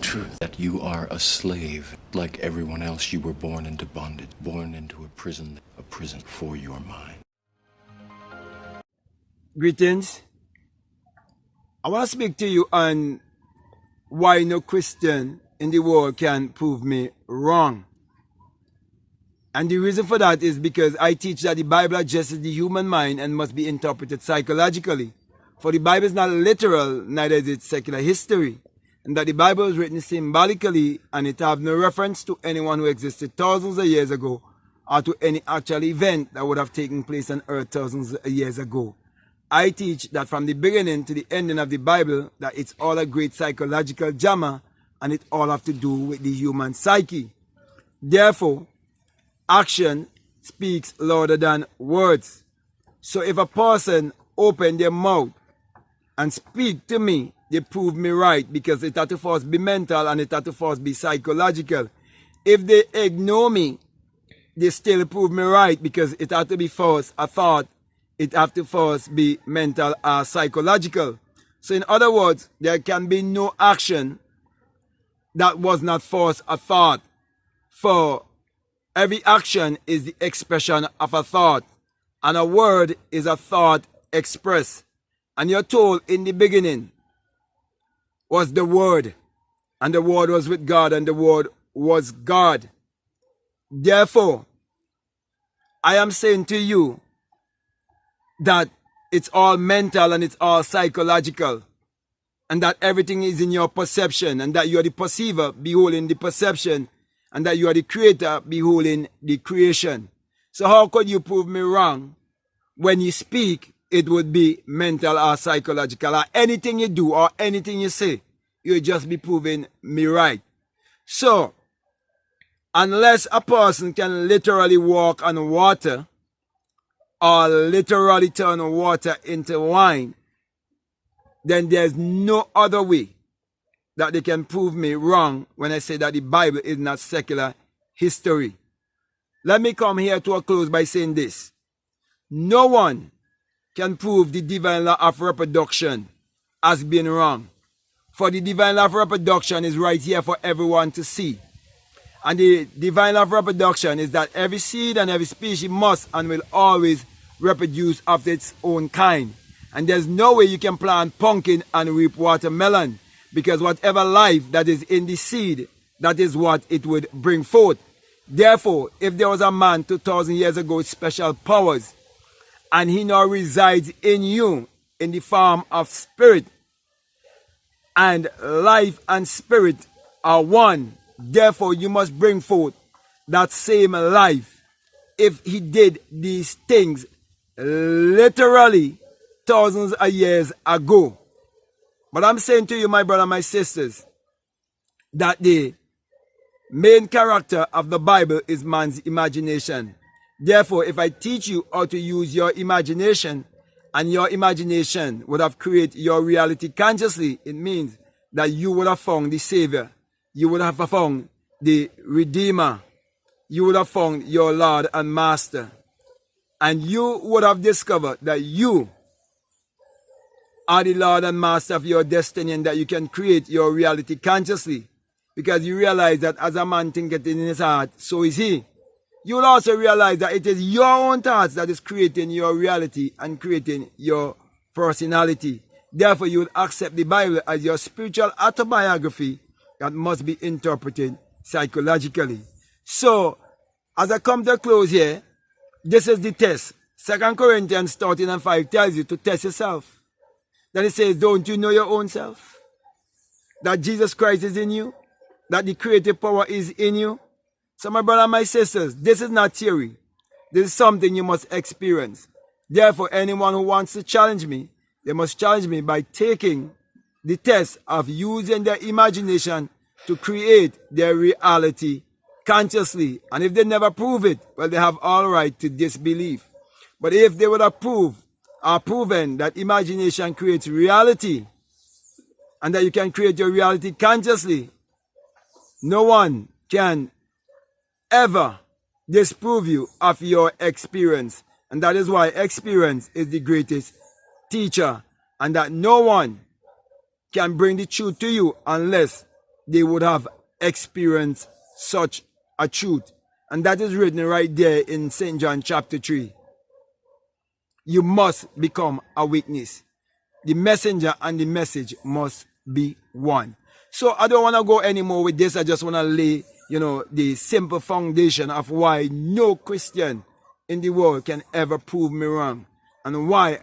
truth that you are a slave. Like everyone else, you were born into bondage, born into a prison for your mind. Greetings. I want to speak to you on why no Christian in the world can prove me wrong. And the reason for that is because I teach that the Bible addresses the human mind and must be interpreted psychologically. For the Bible is not literal, neither is it secular history. And that the Bible is written symbolically and it have no reference to anyone who existed thousands of years ago or to any actual event that would have taken place on earth thousands of years ago. I teach that from the beginning to the ending of the Bible, that it's all a great psychological drama and it all have to do with the human psyche. Therefore, action speaks louder than words. So if a person open their mouth and speak to me, they prove me right because it had to first be mental and it had to first be psychological. If they ignore me, they still prove me right because it had to be first a thought. It have to first be mental or psychological. So in other words, there can be no action that was not first a thought. For every action is the expression of a thought. And a word is a thought expressed. And you're told in the beginning was the Word. And the Word was with God and the Word was God. Therefore, I am saying to you that it's all mental and it's all psychological. And that everything is in your perception. And that you are the perceiver beholding the perception. And that you are the creator beholding the creation. So how could you prove me wrong? When you speak, it would be mental or psychological. Or anything you do or anything you say, you'll just be proving me right. So, unless a person can literally walk on water, or literally turn water into wine, then there's no other way that they can prove me wrong when I say that the Bible is not secular history. Let me come here to a close by saying this. No one can prove the divine law of reproduction as being wrong. For the divine law of reproduction is right here for everyone to see. And the divine law of reproduction is that every seed and every species must and will always reproduce after its own kind. And there's no way you can plant pumpkin and reap watermelon, because whatever life that is in the seed, that is what it would bring forth. Therefore, if there was a man 2,000 years ago with special powers, and he now resides in you in the form of spirit, and life and spirit are one, therefore you must bring forth that same life. If he did these things literally thousands of years ago. But I'm saying to you, my brother, my sisters, that the main character of the Bible is man's imagination. Therefore, if I teach you how to use your imagination, and your imagination would have created your reality consciously, it means that you would have found the Savior. You would have found the Redeemer. You would have found your Lord and Master. And you would have discovered that you are the Lord and Master of your destiny and that you can create your reality consciously. Because you realize that as a man thinketh in his heart, so is he. You will also realize that it is your own thoughts that is creating your reality and creating your personality. Therefore, you will accept the Bible as your spiritual autobiography that must be interpreted psychologically. So, as I come to a close here, this is the test. 2 Corinthians 13:5 tells you to test yourself. Then it says, don't you know your own self? That Jesus Christ is in you? That the creative power is in you? So my brother and my sisters, this is not theory. This is something you must experience. Therefore, anyone who wants to challenge me, they must challenge me by taking the test of using their imagination to create their reality consciously. And if they never prove it, well, they have all right to disbelieve. But if they would have proven that imagination creates reality, and that you can create your reality consciously, no one can ever disprove you of your experience. And that is why experience is the greatest teacher, and that no one can bring the truth to you unless they would have experienced such a truth. And that is written right there in St. John chapter 3. You must become a witness. The messenger and the message must be one. So I don't want to go anymore with this. I just want to lay, the simple foundation of why no Christian in the world can ever prove me wrong. And why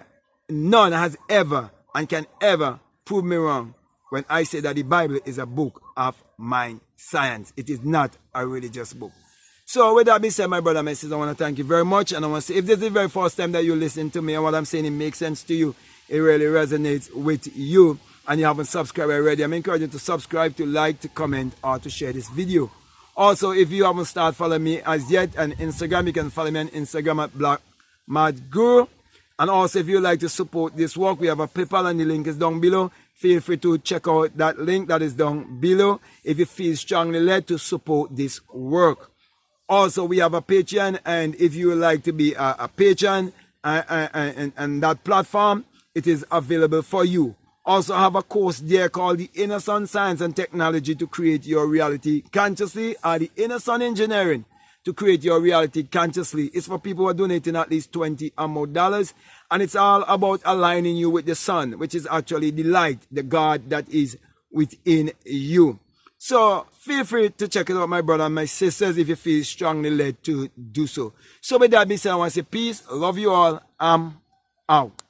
none has ever and can ever prove me wrong when I say that the Bible is a book of mind science. It is not a religious book. So with that being said, my brother, my sister, I want to thank you very much. And I want to say, if this is the very first time that you listen to me and what I'm saying, it makes sense to you, it really resonates with you, and you haven't subscribed already, I'm encouraging you to subscribe, to like, to comment, or to share this video. Also, if you haven't started following me as yet on Instagram, you can follow me on Instagram at Black Mad Guru. And also, if you like to support this work, we have a PayPal and the link is down below. Feel free to check out that link that is down below if you feel strongly led to support this work. Also, we have a Patreon, and if you would like to be a patron and that platform, it is available for you. Also, I have a course there called the Inner Sun Science and Technology to Create Your Reality Consciously, or the Inner Sun Engineering to Create Your Reality Consciously. It's for people who are donating at least $20 or more, and it's all about aligning you with the sun, which is actually the light, the God that is within you. So feel free to check it out, my brother and my sisters, if you feel strongly led to do so. So with that being said, I want to say peace, love you all, I'm out.